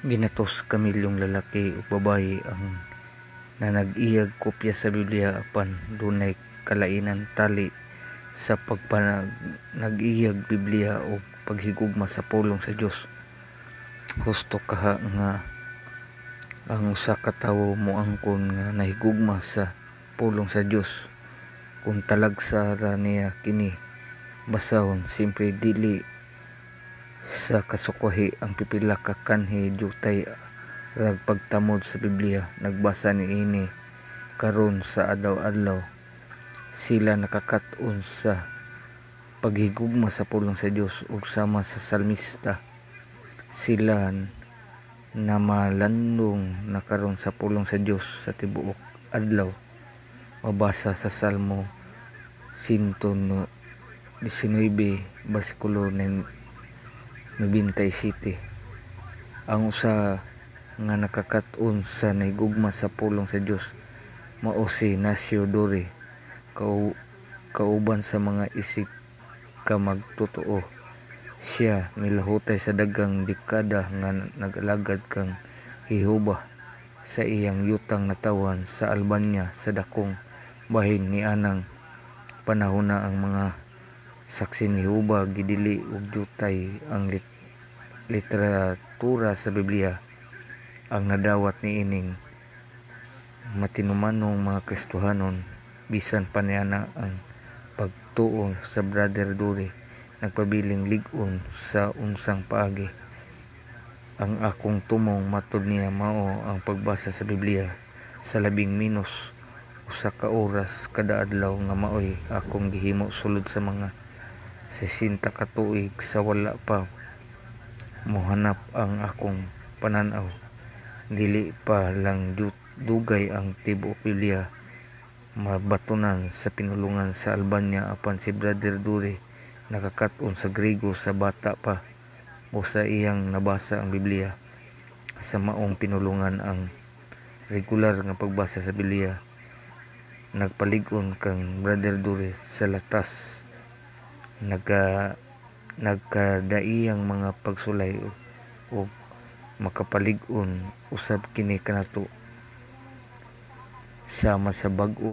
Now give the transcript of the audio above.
Ginatos kamilyong lalaki ug babayi ang nanag-iyag kopya sa Biblia apan dunay kalainan tali sa pagpanag-iyag Biblia o paghigugma sa pulong sa Dios. Husto kaha nga ang usa ka tawo moangkon nga nahigugma sa pulong sa Dios kung talagsa ra niya kini basahon, simpre dili sa kasukwahi ang pipila ka kanhi diutay rag pagtamod sa Biblia. Nagbasa niini karon sa adlaw-adlaw, sila nakakaton sa paghigugma sa pulong sa Dios ug sama sa salmista sila namalandong na karon sa pulong sa Dios sa tibuok adlaw. Mabasa sa Salmo 119 bersikulo 97. Ang usa nga nakakaton sa nahigugma sa pulong sa Dios mao si Ignacio Dore, kauban sa mga isig ka magtotoo. Siya milahutay sa daghang dekada nga nag-alagad kang Jehova sa iyang yutang natawan sa Albania sa dakong bahin. Nianang panahona ang mga saksi ni Jehova gidili og diutay ang literatura sa Biblia. Ang nadawat niining matinumanong mga Kristohanon bisan pa niana ang pagtuo sa Brother Dore nagpabiling lig-on sa unsang paagi. Ang akong tumong matud niya mao ang pagbasa sa Biblia sa labing menos usa ka oras kada adlaw nga maoy akong gihimo sulod sa mga 60 ka tuig sa wala pa mohanap ang akong pananaw. Dili pa lang dugay ang tibuok Biblia mabatunan sa pinulungan sa Albania apan si Brother Dore nakakaton sa Grego sa bata pa o sa iyang nabasa ang Biblia sa maong pinulungan. Ang regular nga pagbasa sa Biblia nagpalig-on kang Brother Dore sa latas nagkadaiyang mga pagsulay o makapalig-on usab kini kanato sama sa bag-o